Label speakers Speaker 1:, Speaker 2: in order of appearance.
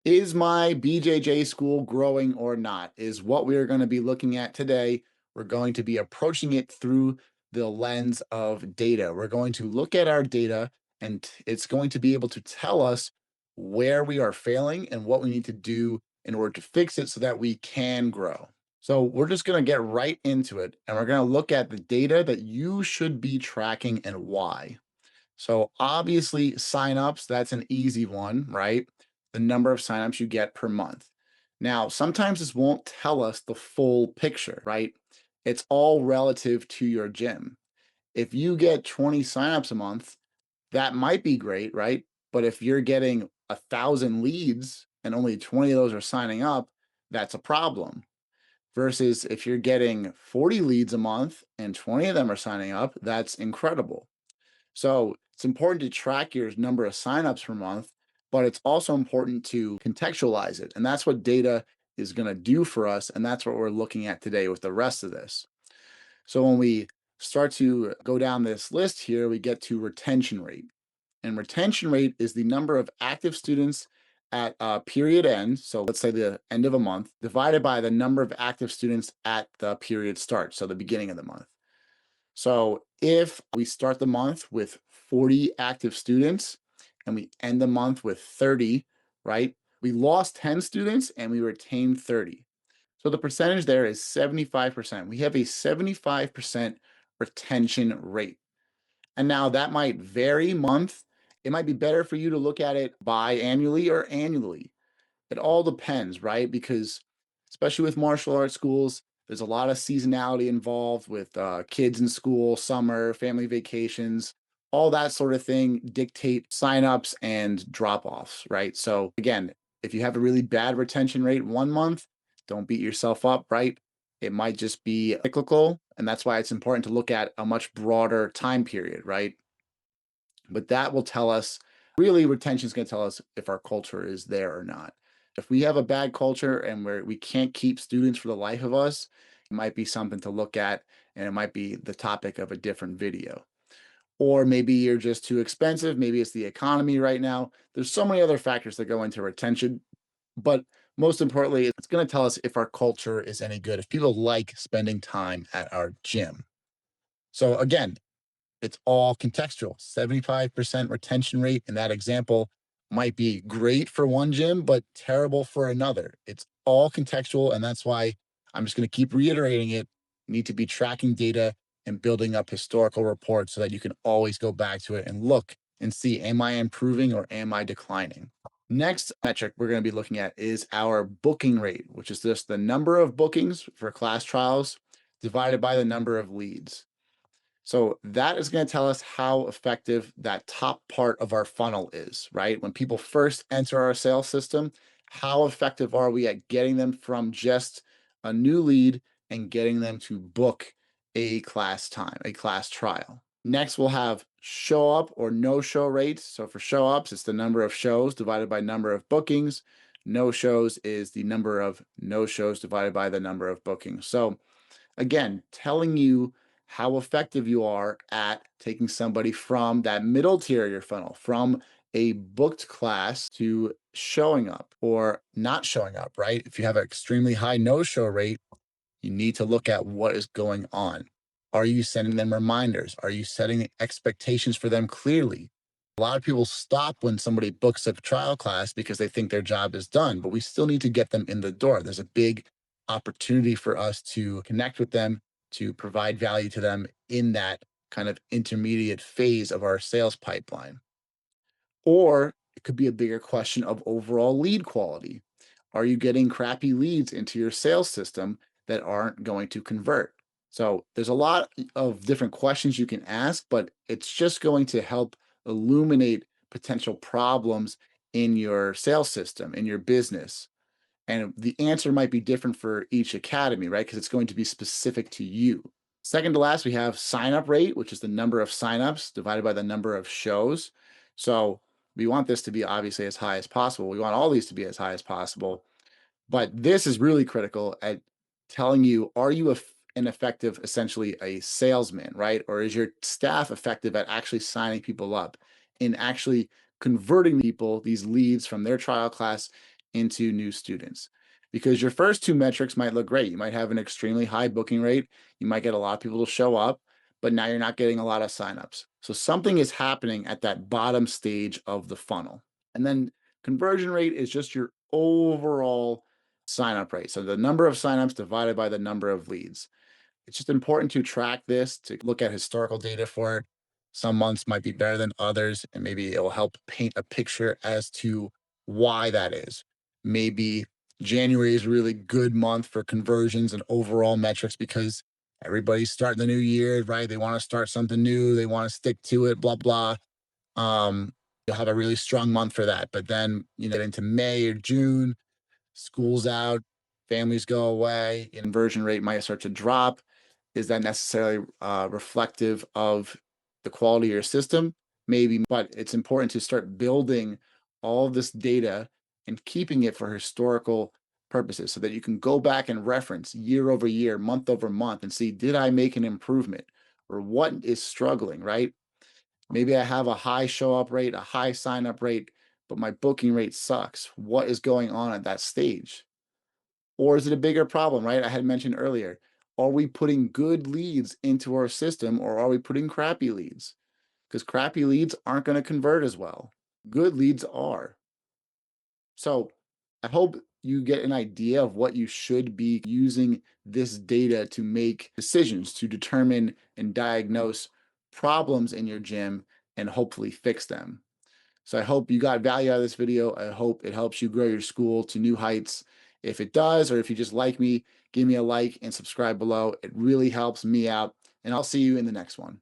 Speaker 1: Is my BJJ school growing or not? Is what we're going to be looking at today. We're going to be approaching it through the lens of data. We're going to look at our data and it's going to be able to tell us where we are failing and what we need to do in order to fix it so that we can grow. So, we're just going to get right into it and we're going to look at the data that you should be tracking and why. So obviously, signups, that's an easy one, right? The number of signups you get per month. Now, sometimes this won't tell us the full picture, right? It's all relative to your gym. If you get 20 signups a month, that might be great, right? But if you're getting 1,000 leads and only 20 of those are signing up, that's a problem. Versus if you're getting 40 leads a month and 20 of them are signing up, that's incredible. So it's important to track your number of signups per month, but it's also important to contextualize it. And that's what data is going to do for us. And that's what we're looking at today with the rest of this. So when we start to go down this list here, we get to retention rate. And retention rate is the number of active students at period end. So let's say the end of a month, divided by the number of active students at the period start. So the beginning of the month. So if we start the month with 40 active students and we end the month with 30, right? We lost 10 students and we retained 30. So the percentage there is 75%. We have a 75% retention rate. And now that might vary month. It might be better for you to look at it biannually or annually. It all depends, right? Because especially with martial arts schools, there's a lot of seasonality involved with kids in school, summer, family vacations, all that sort of thing dictate signups and drop offs, right? So, again, if you have a really bad retention rate one month, don't beat yourself up, right? It might just be cyclical. And that's why it's important to look at a much broader time period, right? But that will tell us really retention is going to tell us if our culture is there or not. If we have a bad culture and we can't keep students for the life of us, it might be something to look at and it might be the topic of a different video. Or maybe you're just too expensive. Maybe it's the economy right now. There's so many other factors that go into retention. But most importantly, it's going to tell us if our culture is any good, if people like spending time at our gym. So, again, it's all contextual. 75% retention rate in that example might be great for one gym, but terrible for another. It's all contextual. And that's why I'm just going to keep reiterating it. You need to be tracking data and building up historical reports so that you can always go back to it and look and see, am I improving or am I declining? Next metric we're going to be looking at is our booking rate, which is just the number of bookings for class trials divided by the number of leads. So that is going to tell us how effective that top part of our funnel is, right? When people first enter our sales system, how effective are we at getting them from just a new lead and getting them to book a class time, a class trial? Next, we'll have show up or no show rates. So for show ups, it's the number of shows divided by number of bookings. No shows is the number of no shows divided by the number of bookings. So again, telling you how effective you are at taking somebody from that middle tier of your funnel, from a booked class to showing up or not showing up, right? If you have an extremely high no show rate, you need to look at what is going on. Are you sending them reminders? Are you setting expectations for them clearly? A lot of people stop when somebody books a trial class because they think their job is done, but we still need to get them in the door. There's a big opportunity for us to connect with them, to provide value to them in that kind of intermediate phase of our sales pipeline. Or it could be a bigger question of overall lead quality. Are you getting crappy leads into your sales system that aren't going to convert? So there's a lot of different questions you can ask, but it's just going to help illuminate potential problems in your sales system, in your business. And the answer might be different for each academy, right? Because it's going to be specific to you. Second to last, we have sign up rate, which is the number of signups divided by the number of shows. So we want this to be obviously as high as possible. We want all these to be as high as possible. But this is really critical at telling you, are you an effective, essentially a salesman, right? Or is your staff effective at actually signing people up and actually converting people, these leads from their trial class into new students. Because your first two metrics might look great. You might have an extremely high booking rate. You might get a lot of people to show up, but now you're not getting a lot of signups. So something is happening at that bottom stage of the funnel. And then conversion rate is just your overall sign up rate. So the number of signups divided by the number of leads. It's just important to track this, to look at historical data for it. Some months might be better than others, and maybe it will help paint a picture as to why that is. Maybe January is a really good month for conversions and overall metrics because everybody's starting the new year, right? They want to start something new, they want to stick to it, blah, blah. You'll have a really strong month for that. But then, get into May or June, school's out, families go away, conversion rate might start to drop. Is that necessarily reflective of the quality of your system? Maybe, but it's important to start building all of this data and keeping it for historical purposes so that you can go back and reference year over year, month over month, and see, did I make an improvement or what is struggling, right? Maybe I have a high show up rate, a high sign up rate, but my booking rate sucks. What is going on at that stage? Or is it a bigger problem, right? I had mentioned earlier, are we putting good leads into our system or are we putting crappy leads? Because crappy leads aren't going to convert as well. Good leads are. So I hope you get an idea of what you should be using this data to make decisions to determine and diagnose problems in your gym and hopefully fix them. So I hope you got value out of this video. I hope it helps you grow your school to new heights. If it does, or if you just like me, give me a like and subscribe below. It really helps me out. And I'll see you in the next one.